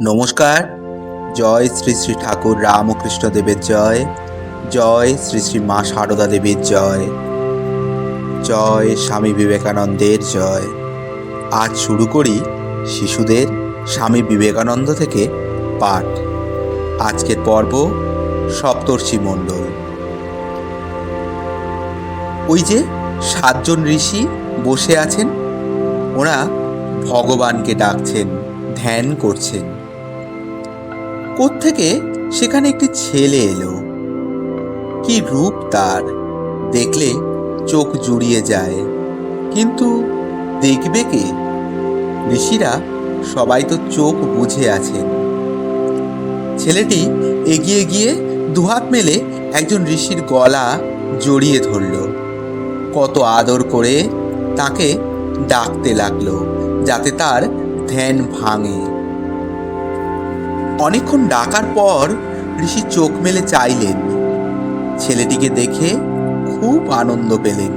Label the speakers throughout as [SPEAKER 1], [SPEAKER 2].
[SPEAKER 1] নমস্কার। জয় শ্রী শ্রী ঠাকুর রামকৃষ্ণ দেবের জয়। জয় শ্রী শ্রী মা সারদা দেবীর জয়। জয় স্বামী বিবেকানন্দের জয়। আজ শুরু করি শিশুদের স্বামী বিবেকানন্দ থেকে পাঠ। আজকের পর্ব সপ্তর্ষি মণ্ডল। ওই যে 7 জন ঋষি বসে আছেন, ওরা ভগবানকে ডাকছেন, ধ্যান করছেন। কোত্থেকে সেখানে একটি ছেলে এলো। কি রূপ তার, দেখলে চোখ জুড়িয়ে যায়। কিন্তু দেখবে কে? ঋষিরা সবাই তো চোখ বুজে আছেন। ছেলেটি এগিয়ে গিয়ে দুহাত মেলে একজন ঋষির গলা জড়িয়ে ধরল। কত আদর করে তাকে ডাকতে লাগলো, যাতে তার ধ্যান ভাঙে। অনেকক্ষণ ডাকার পর ঋষি চোখ মেলে চাইলেন। ছেলেটিকে দেখে খুব আনন্দ পেলেন।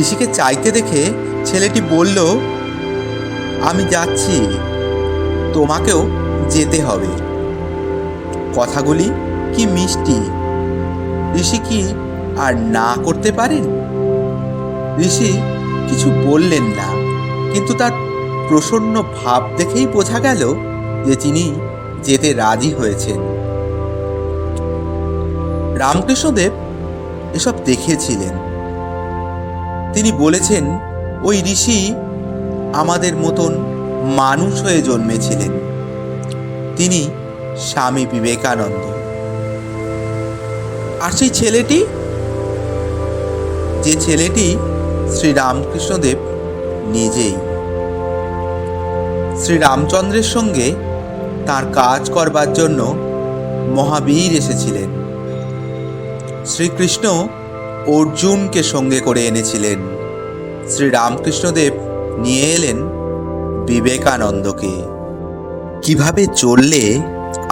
[SPEAKER 1] ঋষিকে চাইতে দেখে ছেলেটি বলল, আমি যাচ্ছি, তোমাকেও যেতে হবে। কথাগুলি কি মিষ্টি! ঋষি কি আর না করতে পারেন? ঋষি কিছু বললেন না, কিন্তু তার প্রসন্ন ভাব দেখেই বোঝা গেল যে তিনি যেতে রাজি হয়েছেন। রামকৃষ্ণদেব এসব দেখেছিলেন। তিনি বলেছেন, ওই ঋষি আমাদের মতন মানুষ হয়ে জন্মেছিলেন। তিনি স্বামী বিবেকানন্দ। আর সেই ছেলেটি, যে ছেলেটি শ্রী রামকৃষ্ণদেব নিজেই। শ্রী রামচন্দ্রের সঙ্গে তার কাজ করবার জন্য মহাবীর এসেছিলেন। শ্রীকৃষ্ণ অর্জুনকে সঙ্গে করে এনেছিলেন। শ্রী রামকৃষ্ণদেব নিয়ে এলেন বিবেকানন্দকে। কিভাবে চললে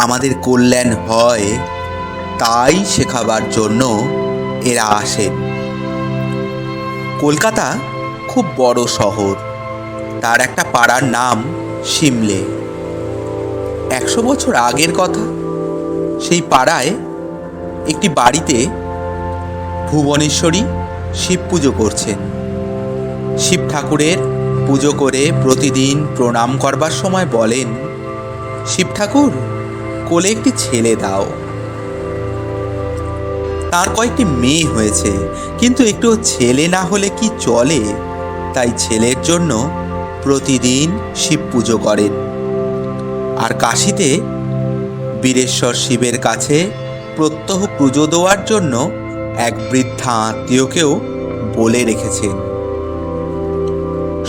[SPEAKER 1] আমাদের কল্যাণ হয় তাই শেখাবার জন্য এরা আসেন। কলকাতা খুব বড় শহর। তার একটা পাড়ার নাম সিমলে। 100 বছর আগের কথা। সেই পাড়ায় একটি বাড়িতে ভুবনেশ্বরী শিব পুজো করছেন। শিব ঠাকুরের পুজো করে প্রতিদিন প্রণাম করবার সময় বলেন, শিব ঠাকুর, কোলে একটি ছেলে দাও। তার কয়েকটি মেয়ে হয়েছে, কিন্তু একটু ছেলে না হলে কি চলে? তাই ছেলের জন্য প্রতিদিন শিব পুজো করেন। আর কাশীতে বীরেশ্বর শিবের কাছে প্রত্যহ পুজো দেওয়ার জন্য এক বৃদ্ধা আত্মীয়কেও বলে রেখেছেন।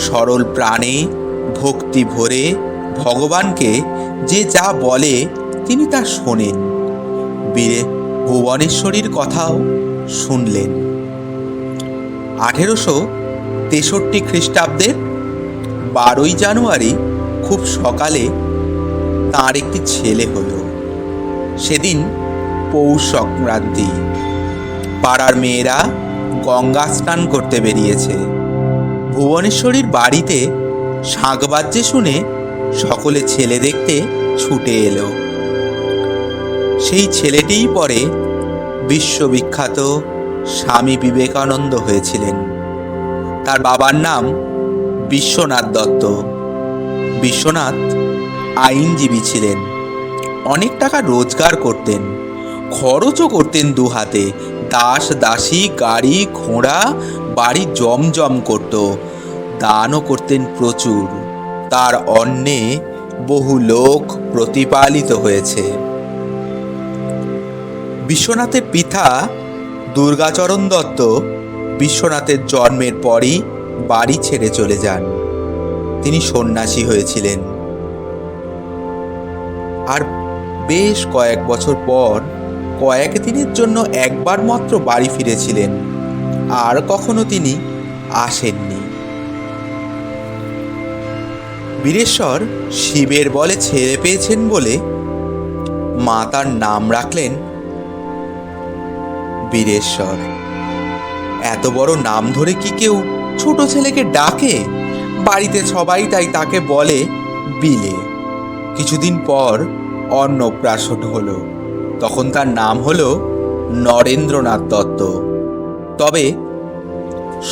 [SPEAKER 1] সরল প্রাণে ভক্তি ভরে ভগবানকে যে যা বলে তিনি তা শোনেন। ভুবনেশ্বরীর কথাও শুনলেন। 1863 খ্রিস্টাব্দের 12ই জানুয়ারি খুব সকালে তাঁর একটি ছেলে হলো। সেদিন পৌষ সংক্রান্তি। পাড়ার মেয়েরা গঙ্গা স্নান করতে বেরিয়েছে। ভুবনেশ্বরীর বাড়িতে শাঁখ বাজছে শুনে সকলে ছেলে দেখতে ছুটে এলো। সেই ছেলেটিই পরে বিশ্ববিখ্যাত স্বামী বিবেকানন্দ হয়েছিলেন। তার বাবার নাম বিশ্বনাথ দত্ত। বিশ্বনাথ আইনজীবী ছিলেন। অনেক টাকা রোজগার করতেন, খরচও করতেন দুহাতে। দাস দাসী, গাড়ি ঘোড়া, বাড়ি জমজম করত। দানও করতেন প্রচুর। তার অন্নে বহু লোক প্রতিপালিত হয়েছে। বিশ্বনাথের পিতা দুর্গাচরণ দত্ত বিশ্বনাথের জন্মের পরই বাড়ি ছেড়ে চলে যান। তিনি সন্ন্যাসী হয়েছিলেন। আর বেশ কয়েক বছর পর কয়েকদিনের জন্য একবার মাত্র বাড়ি ফিরেছিলেন। আর কখনো তিনি আসেননি। বীরেশ্বর শিবের বলে ছেলে পেয়েছেন বলে মা তার নাম রাখলেন বীরেশ্বর। এত বড় নাম ধরে কি কেউ ছোট ছেলেকে ডাকে? বাড়িতে সবাই তাই তাকে বলে বিলে। কিছুদিন পর অন্নপ্রাশন হলো। তখন তার নাম হলো নরেন্দ্রনাথ দত্ত। তবে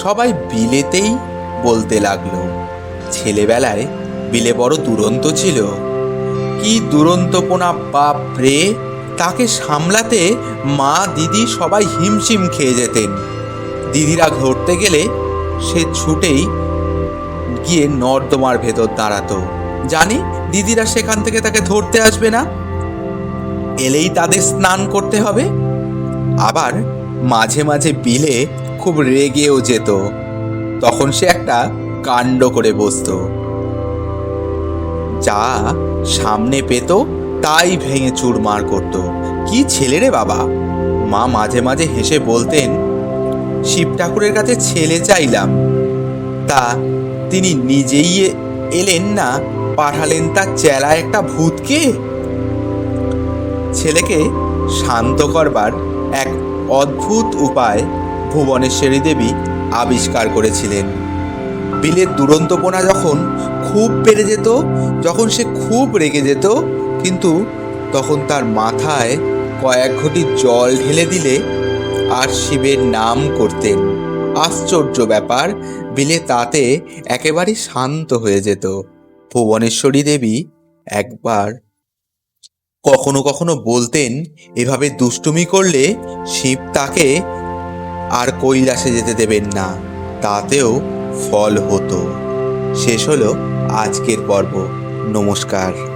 [SPEAKER 1] সবাই বিলেতেই বলতে লাগলো। ছেলেবেলায় বিলে বড় দুরন্ত ছিল। কি দুরন্তপনা বাপরে! তাকে সামলাতে মা দিদি সবাই হিমশিম খেয়ে যেতেন। দিদিরা ধরতে গেলে সে ছুটেই গিয়ে নর্দমার ভেতর দাঁড়াতো। জানি দিদিরা সেখান থেকে তাকে ধরতে আসবে না, এলেই তাদের স্নান করতে হবে। আবার মাঝে মাঝে বিলে খুব রেগেও যেত। তখন সে একটা কাণ্ড করে বসতো। যা সামনে পেত তাই ভেঙে চুরমার করত। কি ছেলে রে বাবা! মা মাঝে মাঝে হেসে বলতেন, শিব ঠাকুরের কাছে ছেলে চাইলাম, তা তিনি নিজেই এলেন না, পাঠালেন তার চেলা একটা ভূতকে। ছেলেকে শান্ত করবার এক অদ্ভুত উপায় ভুবনেশ্বরী দেবী আবিষ্কার করেছিলেন। বিলের দুরন্তপনা যখন খুব বেড়ে যেত, যখন সে খুব রেগে যেত, কিন্তু তখন তার মাথায় কয়েক ঘটি জল ঢেলে দিলে আর শিবের নাম করতেন। আশ্চর্য ব্যাপার, বিলে তাতে একেবারে শান্ত হয়ে যেত। ভুবনেশ্বরী দেবী একবার কখনো কখনো বলতেন, এভাবে দুষ্টুমি করলে শিব তাকে আর কৈলাসে যেতে দেবেন না। তাতেও ফল হতো। শেষ হলো আজকের পর্ব। নমস্কার।